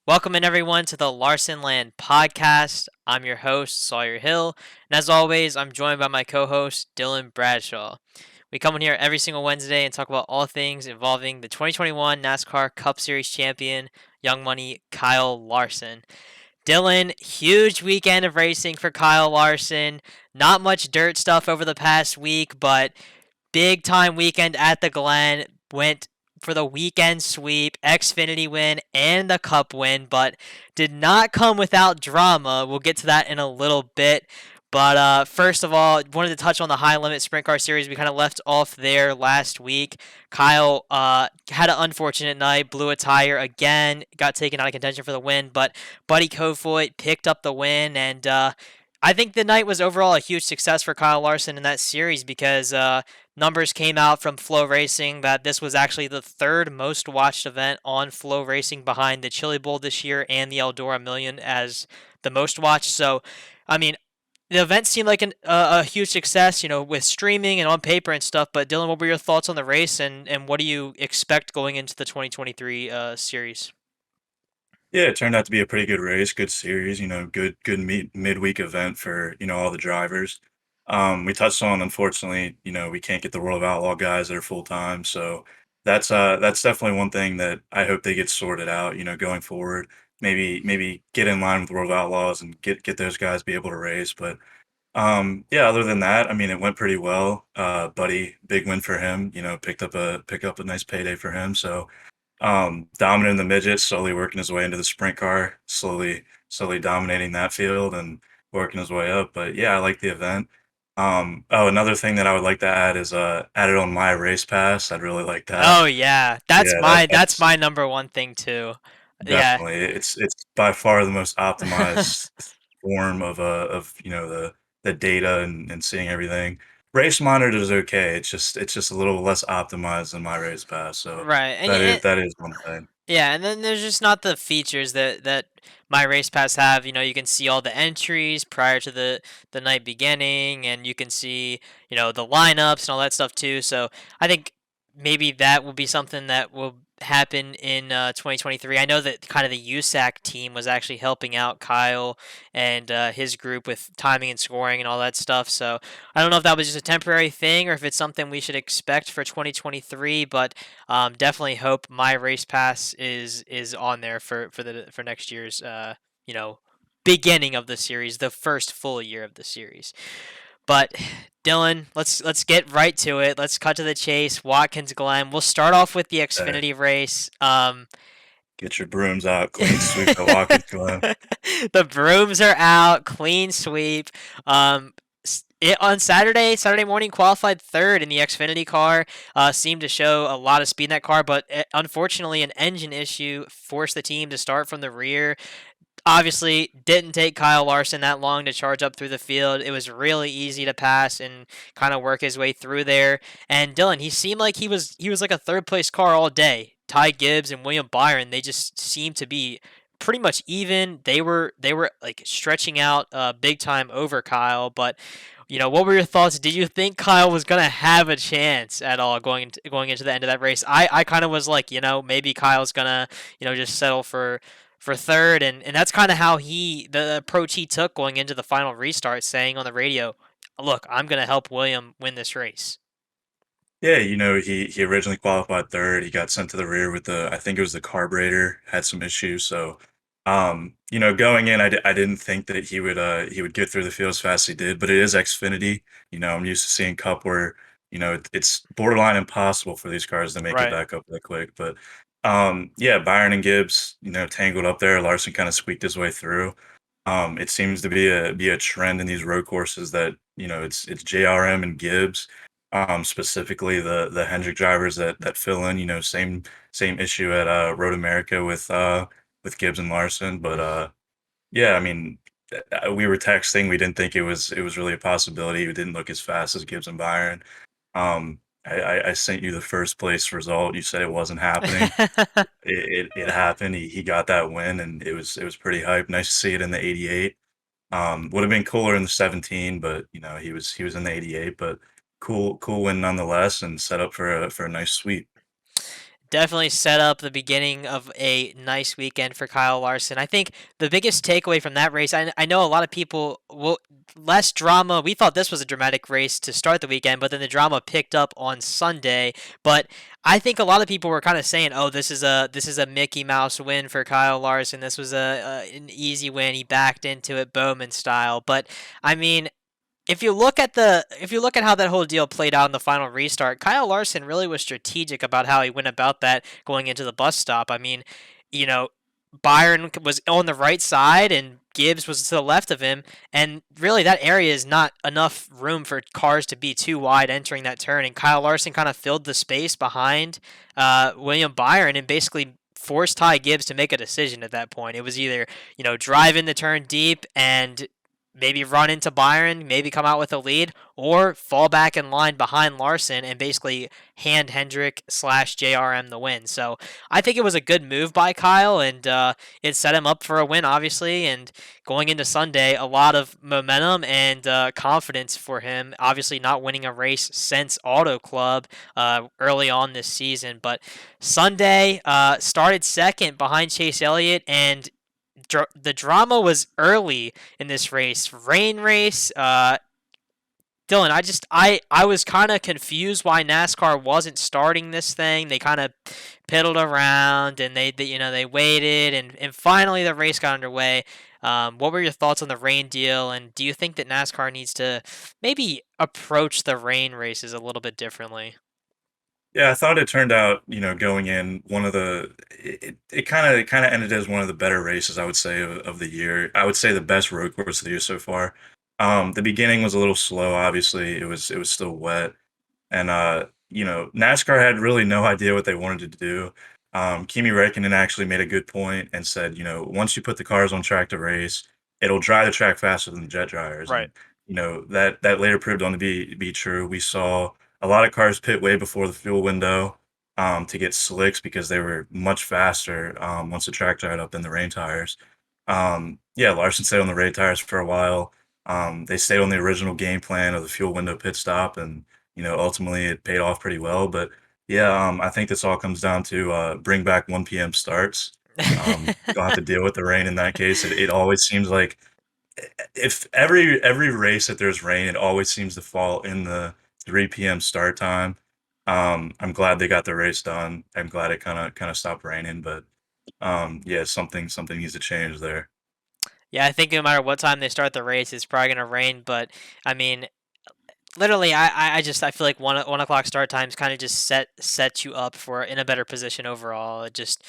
Welcome in everyone to the Larsonland podcast. I'm your host, Sawyer Hill, and as always, I'm joined by my co-host, Dylan Bradshaw. We come in here every single Wednesday and talk about all things involving the 2021 NASCAR Cup Series champion, Young Money Kyle Larson. Dylan, huge weekend of racing for Kyle Larson. Not much dirt stuff over the past week, but big time weekend at the Glen. Went for the weekend sweep, Xfinity win, and the Cup win, but did not come without drama. We'll get to that in a little bit. But first of all, wanted to touch on the high limit sprint car series. We kind of left off there last week. Kyle had an unfortunate night, blew a tire again, got taken out of contention for the win, but Buddy Kofoid picked up the win, and I think the night was overall a huge success for Kyle Larson in that series because numbers came out from Flow Racing that this was actually the third most watched event on Flow Racing behind the Chili Bowl this year and the Eldora Million as the most watched. So, I mean, the event seemed like a huge success, with streaming and on paper and stuff. But Dylan, what were your thoughts on the race, and what do you expect going into the 2023 series? Yeah, it turned out to be a pretty good race, good series, good midweek event for, all the drivers. We touched on, unfortunately, we can't get the World of Outlaw guys that are full time. So that's definitely one thing that I hope they get sorted out, going forward. Maybe get in line with World of Outlaws and get those guys be able to race. But yeah, other than that, I mean, it went pretty well. Buddy, big win for him, pick up a nice payday for him. So dominant in the midgets, slowly working his way into the sprint car, slowly dominating that field and working his way up. But yeah, I like the event. Another thing that I would like to add is add it on my race pass. I'd really like that. Oh yeah, that's Yeah, my that's that's my number one thing too. Yeah. definitely it's by far the most optimized form of the data and seeing everything. Race monitor is okay. It's just a little less optimized than my race pass. So Right. And, that is one thing. yeah, and then there's just not the features that my race pass have. You can see all the entries prior to the night beginning, and you can see the lineups and all that stuff too. So I think maybe that will be something that will happen in 2023. I know that kind of the USAC team was actually helping out Kyle and his group with timing and scoring and all that stuff. So I don't know if that was just a temporary thing or if it's something we should expect for 2023, but definitely hope my race pass is on there for next year's you know beginning of the series, the first full year of the series. But Dylan, let's get right to it. Let's cut to the chase. Watkins Glen. We'll start off with the Uh, Xfinity race. Get your brooms out, clean sweep the Watkins Glen. The brooms are out. Clean sweep. On Saturday morning, qualified third in the Xfinity car. Seemed to show a lot of speed in that car, but unfortunately, an engine issue forced the team to start from the rear. Obviously, didn't take Kyle Larson that long to charge up through the field. It was really easy to pass and kind of work his way through there. And Dylan, he seemed like he was like a third place car all day. Ty Gibbs and William Byron, they just seemed to be pretty much even. They were like stretching out big time over Kyle, but what were your thoughts? Did you think Kyle was gonna have a chance at all going into the end of that race? I kind of was like, maybe Kyle's gonna, just settle for third, and that's kind of how the approach he took going into the final restart, saying on the radio, "Look, I'm gonna help William win this race." Yeah, he originally qualified third. He got sent to the rear with I think it was the carburetor had some issues. So, going in, I didn't think that he would get through the field as fast as he did. But it is Xfinity. I'm used to seeing Cup where it's borderline impossible for these cars to make it Right. back up that quick. But yeah, Byron and Gibbs, tangled up there. Larson kind of squeaked his way through. It seems to be a trend in these road courses that it's JRM and Gibbs, specifically the Hendrick drivers that fill in. Same issue at Road America with Gibbs and Larson. But yeah, I mean, we were texting. We didn't think it was really a possibility. It didn't look as fast as Gibbs and Byron. I sent you the first place result. You said it wasn't happening. It happened. He got that win, and it was pretty hype. Nice to see it in the 88. Would have been cooler in the 17, but he was in the 88. But cool win nonetheless, and set up for a nice sweep. Definitely set up the beginning of a nice weekend for Kyle Larson. I think the biggest takeaway from that race, I know a lot of people will less drama. We thought this was a dramatic race to start the weekend, but then the drama picked up on Sunday. But I think a lot of people were kind of saying, "Oh, this is a Mickey Mouse win for Kyle Larson. This was an easy win. He backed into it Bowman style." But I mean, if you look at how that whole deal played out in the final restart, Kyle Larson really was strategic about how he went about that going into the bus stop. I mean, you know, Byron was on the right side and Gibbs was to the left of him, and really that area is not enough room for cars to be too wide entering that turn. And Kyle Larson kind of filled the space behind William Byron and basically forced Ty Gibbs to make a decision at that point. It was either drive in the turn deep and maybe run into Byron, maybe come out with a lead, or fall back in line behind Larson and basically hand Hendrick slash JRM the win. So I think it was a good move by Kyle, and it set him up for a win, obviously. And going into Sunday, a lot of momentum and confidence for him. Obviously, not winning a race since Auto Club early on this season, but Sunday started second behind Chase Elliott, and the drama was early in this race. Rain race. Dylan, I was kind of confused why NASCAR wasn't starting this thing. They kind of piddled around and they waited and finally the race got underway. What were your thoughts on the rain deal, and do you think that NASCAR needs to maybe approach the rain races a little bit differently? Yeah, I thought it turned out, going in one of the it kind of ended as one of the better races I would say of the year. I would say the best road course of the year so far. The beginning was a little slow, obviously. It was still wet. And NASCAR had really no idea what they wanted to do. Kimi Räikkönen actually made a good point and said, once you put the cars on track to race, it'll dry the track faster than the jet dryers. Right. And that later proved on to be true. We saw a lot of cars pit way before the fuel window to get slicks because they were much faster once the track dried up than the rain tires. Yeah, Larson stayed on the rain tires for a while. They stayed on the original game plan of the fuel window pit stop, and ultimately it paid off pretty well. But yeah, I think this all comes down to bring back 1 p.m. starts. You don't have to deal with the rain in that case. It always seems like if every race that there's rain, it always seems to fall in the 3 p.m. start time. I'm glad they got the race done. I'm glad it kind of stopped raining, but yeah, something needs to change there. Yeah, I think no matter what time they start the race, it's probably gonna rain. But I mean, literally, I feel like one o'clock start times kind of just sets you up for in a better position overall. It just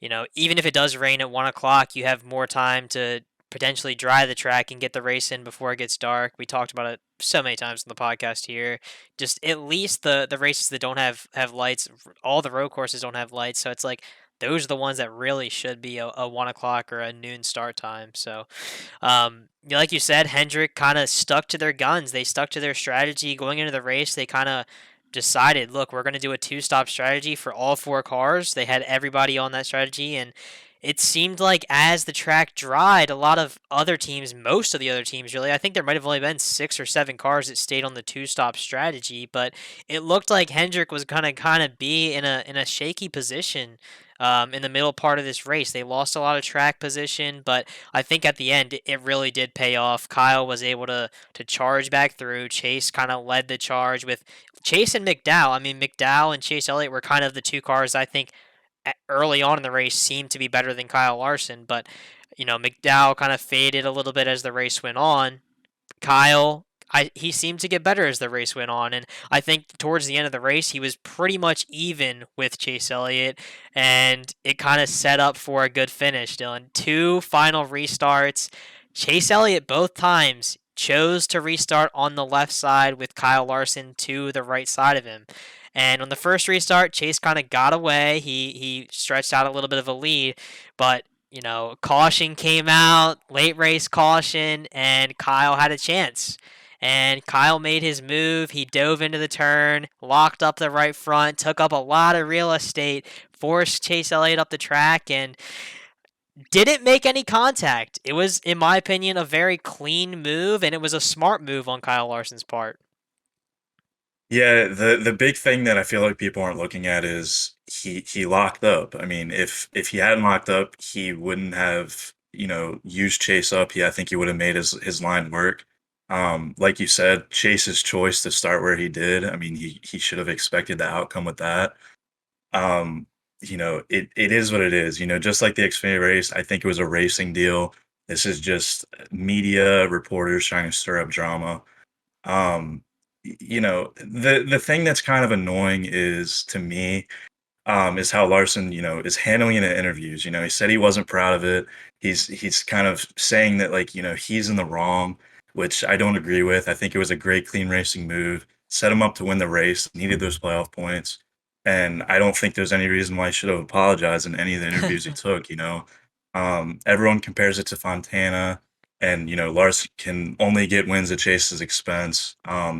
even if it does rain at 1 o'clock, you have more time to potentially dry the track and get the race in before it gets dark. We talked about it so many times on the podcast here. Just at least the races that don't have lights, all the road courses don't have lights, so it's like those are the ones that really should be a 1 o'clock or a noon start time. So like you said, Hendrick kind of stuck to their guns. They stuck to their strategy going into the race. They kind of decided, look, we're going to do a two-stop strategy for all four cars. They had everybody on that strategy, and it seemed like as the track dried, a lot of other teams, most of the other teams really, I think there might have only been 6 or 7 cars that stayed on the two-stop strategy, but it looked like Hendrick was gonna kind of be in a shaky position in the middle part of this race. They lost a lot of track position, but I think at the end it really did pay off. Kyle was able to charge back through. Chase kind of led the charge with Chase and McDowell. I mean, McDowell and Chase Elliott were kind of the two cars I think early on in the race seemed to be better than Kyle Larson, but McDowell kind of faded a little bit as the race went on. Kyle, he seemed to get better as the race went on, and I think towards the end of the race he was pretty much even with Chase Elliott, and it kind of set up for a good finish. Dylan, two final restarts. Chase Elliott both times chose to restart on the left side with Kyle Larson to the right side of him. And on the first restart, Chase kind of got away. He stretched out a little bit of a lead, but caution came out, late race caution, and Kyle had a chance. And Kyle made his move. He dove into the turn, locked up the right front, took up a lot of real estate, forced Chase Elliott up the track, and didn't make any contact. It was, in my opinion, a very clean move, and it was a smart move on Kyle Larson's part. Yeah, the big thing that I feel like people aren't looking at is he locked up. I mean, if he hadn't locked up, he wouldn't have, used Chase up. I think he would have made his line work. Like you said, Chase's choice to start where he did. I mean, he should have expected the outcome with that. Um, it is what it is. Just like the Xfinity race, I think it was a racing deal. This is just media reporters trying to stir up drama. The thing that's kind of annoying is to me is how Larson, is handling it in interviews. He said he wasn't proud of it. He's kind of saying that like, he's in the wrong, which I don't agree with. I think it was a great clean racing move. Set him up to win the race, needed those playoff points. And I don't think there's any reason why he should have apologized in any of the interviews he took. Everyone compares it to Fontana, and Larson can only get wins at Chase's expense.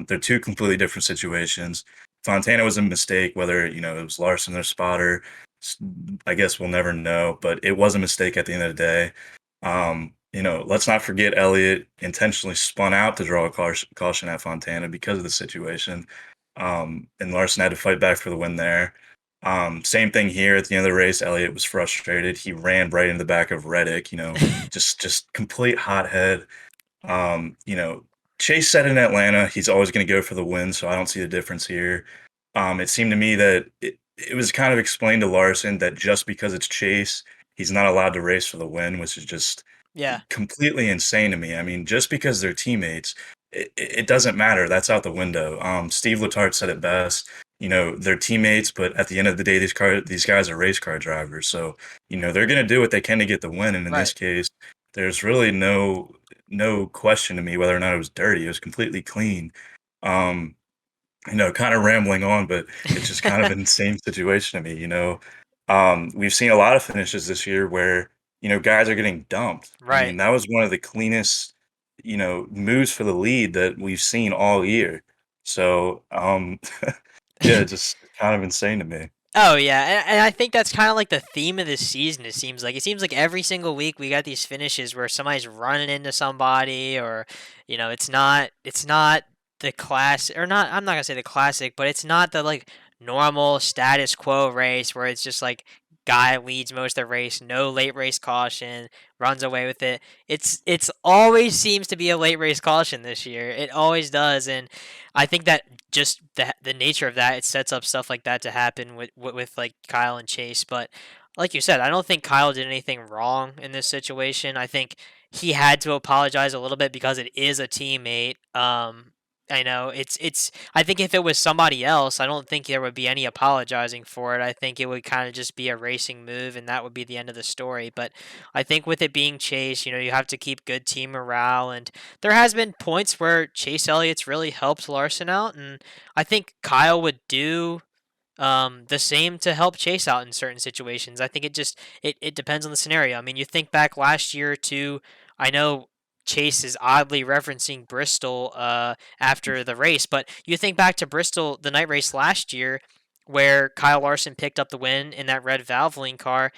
They're two completely different situations. Fontana was a mistake, whether, it was Larson or Spotter. s- I guess we'll never know, but it was a mistake at the end of the day. Let's not forget Elliott intentionally spun out to draw a caution at Fontana because of the situation. And Larson had to fight back for the win there. Same thing here at the end of the race. Elliott was frustrated. He ran right into the back of Reddick, just complete hothead. um, you know, Chase said in Atlanta he's always going to go for the win, so I don't see the difference here. It seemed to me that it was kind of explained to Larson that just because it's Chase, he's not allowed to race for the win, which is just Yeah, completely insane to me. I mean, just because they're teammates, it doesn't matter. That's out the window. Steve Letarte said it best. They're teammates, but at the end of the day, these guys are race car drivers. So, they're going to do what they can to get the win. And in this right. case, there's really no question to me whether or not it was dirty. It was completely clean. Um, kind of rambling on, but it's just kind of an insane situation to me. We've seen a lot of finishes this year where, guys are getting dumped. I Right. mean, that was one of the cleanest, moves for the lead that we've seen all year. So, yeah, just kind of insane to me. Oh yeah, and I think that's kind of like the theme of this season. It seems like every single week we got these finishes where somebody's running into somebody, or it's not the class or not. I'm not gonna say the classic, but it's not the like normal status quo race where it's just like guy leads most of the race, no late race caution, runs away with it. It's always seems to be a late race caution this year. It always does, and I think that just the nature of that, it sets up stuff like that to happen with like Kyle and Chase. But like you said, I don't think Kyle did anything wrong in this situation. I think he had to apologize a little bit because it is a teammate. I know it's. I think if it was somebody else, I don't think there would be any apologizing for it. I think it would kind of just be a racing move, and that would be the end of the story. But I think with it being Chase, you have to keep good team morale, and there has been points where Chase Elliott's really helped Larson out, and I think Kyle would do the same to help Chase out in certain situations. I think it depends on the scenario. I mean, you think back last year to, I know Chase is oddly referencing Bristol after the race, but you think back to Bristol, the night race last year, where Kyle Larson picked up the win in that red Valvoline car.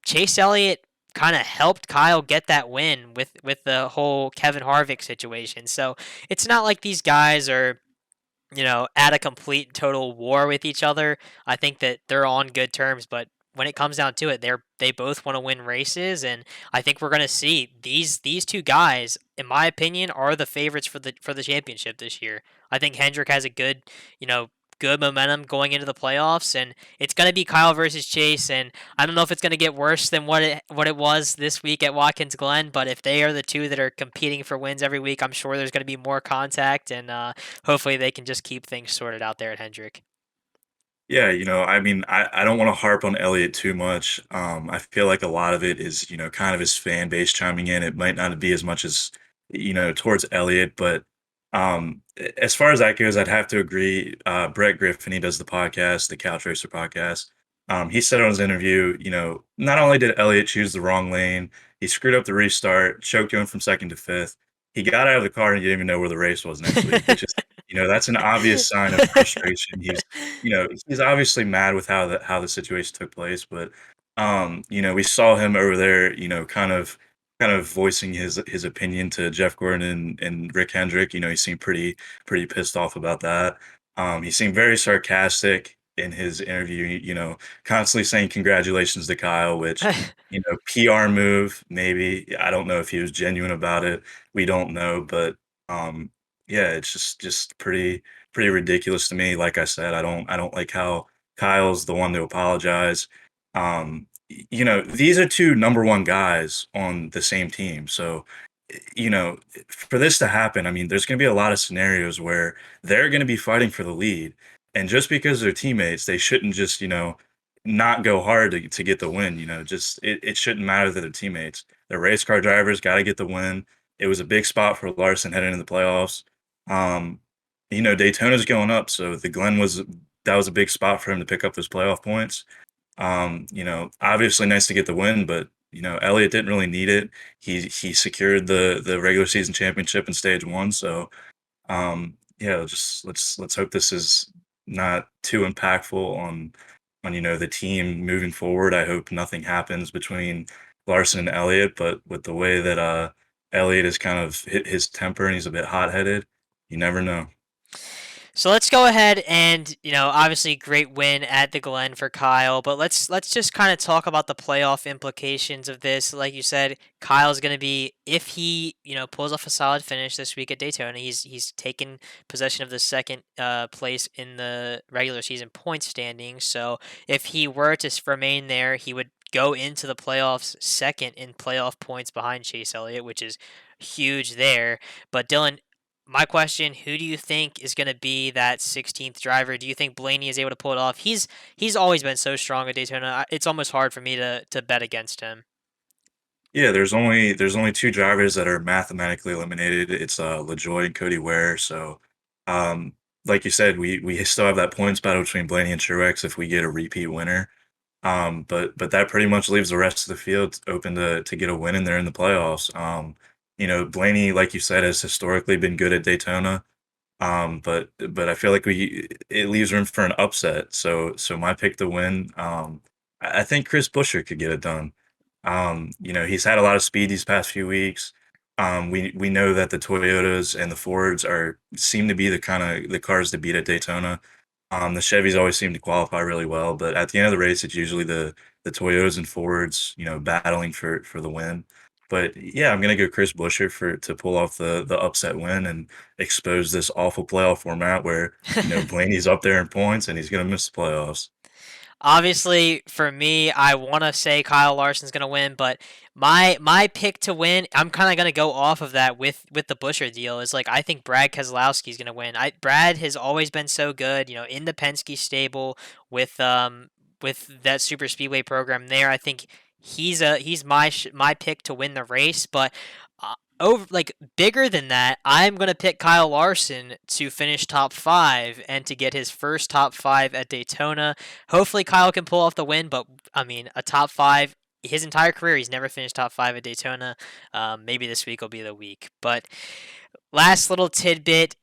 Chase Elliott kind of helped Kyle get that win with the whole Kevin Harvick situation. So it's not like these guys are at a complete total war with each other. I think that they're on good terms, but when it comes down to it, they both want to win races, and I think we're going to see these two guys, in my opinion, are the favorites for the championship this year. I think Hendrick has a good momentum going into the playoffs, and it's going to be Kyle versus Chase. And I don't know if it's going to get worse than what it was this week at Watkins Glen, but if they are the two that are competing for wins every week, I'm sure there's going to be more contact, and hopefully they can just keep things sorted out there at Hendrick. Yeah, I mean, I don't want to harp on Elliott too much. I feel like a lot of it is, kind of his fan base chiming in. It might not be as much as, towards Elliott, but as far as that goes, I'd have to agree. Brett Griffin, he does the podcast, the Couch Racer podcast. He said on his interview, not only did Elliott choose the wrong lane, he screwed up the restart, choked going from second to fifth. He got out of the car and he didn't even know where the race was next week, which is, that's an obvious sign of frustration. He's obviously mad with how the situation took place, but we saw him over there, kind of voicing his opinion to Jeff Gordon and Rick Hendrick. He seemed pretty pissed off about that. He seemed very sarcastic. in his interview, constantly saying congratulations to Kyle, which, PR move, maybe. I don't know if he was genuine about it. We don't know, but um, yeah, it's just pretty ridiculous to me. Like I said, I don't like how Kyle's the one to apologize. These are two number one guys on the same team. So, for this to happen, I mean, there's going to be a lot of scenarios where they're going to be fighting for the lead. And just because they're teammates, they shouldn't just, not go hard to get the win. Just it shouldn't matter that they're teammates. The race car drivers got to get the win. It was a big spot for Larson heading into the playoffs. Um, Daytona's going up, so the Glen was that was a big spot for him to pick up those playoff points. Obviously nice to get the win, but Elliott didn't really need it. He secured the regular season championship in stage one. So yeah, just let's hope this is not too impactful on the team moving forward. I hope nothing happens between Larson and Elliott, but with the way that Elliott has kind of hit his temper and he's a bit hot headed, you never know. So let's go ahead and, obviously great win at the Glen for Kyle, but let's just kind of talk about the playoff implications of this. Like you said, Kyle's going to be, if he, pulls off a solid finish this week at Daytona, he's taken possession of the second place in the regular season point standing. So if he were to remain there, he would go into the playoffs second in playoff points behind Chase Elliott, which is huge there. But Dylan, my question: who do you think is going to be that 16th driver? Do you think Blaney is able to pull it off? He's always been so strong at Daytona. It's almost hard for me to bet against him. Yeah, there's only two drivers that are mathematically eliminated. It's LaJoy and Cody Ware. So, um, like you said, we still have that points battle between Blaney and Truex if we get a repeat winner. But that pretty much leaves the rest of the field open to get a win in there in the playoffs. Blaney, like you said, has historically been good at Daytona. But I feel like we it leaves room for an upset. So my pick to win. I think Chris Buescher could get it done. He's had a lot of speed these past few weeks. We know that the Toyotas and the Fords seem to be the kind of the cars to beat at Daytona. The Chevys always seem to qualify really well, but at the end of the race, it's usually the Toyotas and Fords, battling for the win. But yeah, I'm gonna go Chris Buescher for to pull off the upset win and expose this awful playoff format where Blaney's up there in points and he's gonna miss the playoffs. Obviously, for me, I want to say Kyle Larson's going to win, but my pick to win, I'm kind of going to go off of that with the Busher deal. Is like I think Brad Keselowski's going to win. Brad has always been so good, in the Penske stable with that super speedway program there. I think he's my pick to win the race, but over like bigger than that, I'm gonna pick Kyle Larson to finish top five and to get his first top five at Daytona. Hopefully, Kyle can pull off the win, but I mean, a top five. His entire career, he's never finished top five at Daytona. Maybe this week will be the week. But last little tidbit.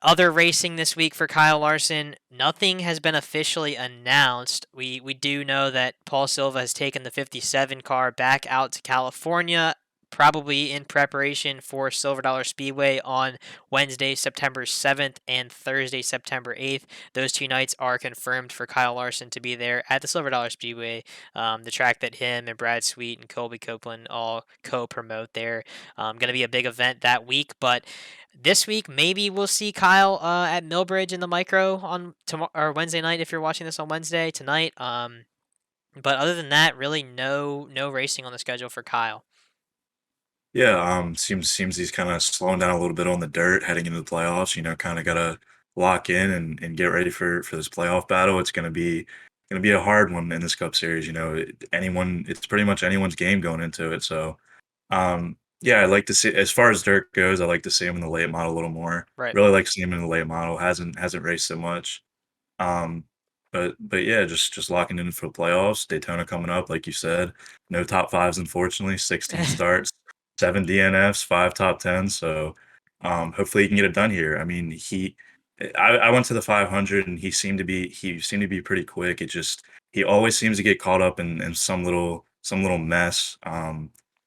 Other racing this week for Kyle Larson. Nothing has been officially announced. We do know that Paul Silva has taken the 57 car back out to California, probably in preparation for Silver Dollar Speedway on Wednesday, September 7th and Thursday, September 8th. Those two nights are confirmed for Kyle Larson to be there at the Silver Dollar Speedway, the track that him and Brad Sweet and Colby Copeland all co-promote there. Going to be a big event that week, but this week maybe we'll see Kyle at Millbridge in the micro on tomorrow or Wednesday night if you're watching this on Wednesday tonight. But other than that, really no racing on the schedule for Kyle. Yeah, seems he's kind of slowing down a little bit on the dirt heading into the playoffs. Kind of got to lock in and get ready for this playoff battle. It's gonna be a hard one in this Cup Series. It's pretty much anyone's game going into it. So, yeah, I like to see as far as dirt goes. I like to see him in the late model a little more. Right. Really like seeing him in the late model. Hasn't raced so much. Um, but yeah, just locking in for the playoffs. Daytona coming up, like you said. No top fives, unfortunately. 16 starts, 7 DNFs, 5 top tens. So hopefully he can get it done here. I mean, I went to the 500 and he seemed to be pretty quick. He always seems to get caught up in some little mess.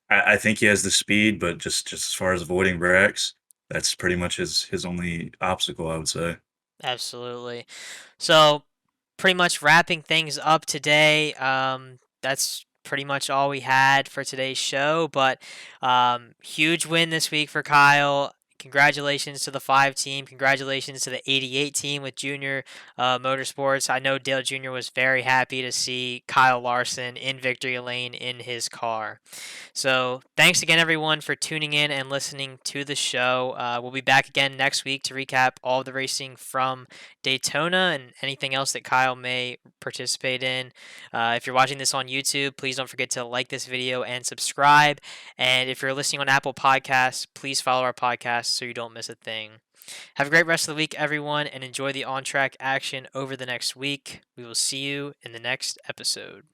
I think he has the speed, but just as far as avoiding wrecks, that's pretty much his only obstacle, I would say. Absolutely. So pretty much wrapping things up today. That's pretty much all we had for today's show. But huge win this week for Kyle. Congratulations to the 5 team. Congratulations to the 88 team with Junior Motorsports. I know Dale Jr. was very happy to see Kyle Larson in victory lane in his car. So thanks again, everyone, for tuning in and listening to the show. We'll be back again next week to recap all of the racing from Daytona and anything else that Kyle may participate in. If you're watching this on YouTube, please don't forget to like this video and subscribe. And if you're listening on Apple Podcasts, please follow our podcast so you don't miss a thing. Have a great rest of the week, everyone, and enjoy the on track action over the next week. We will see you in the next episode.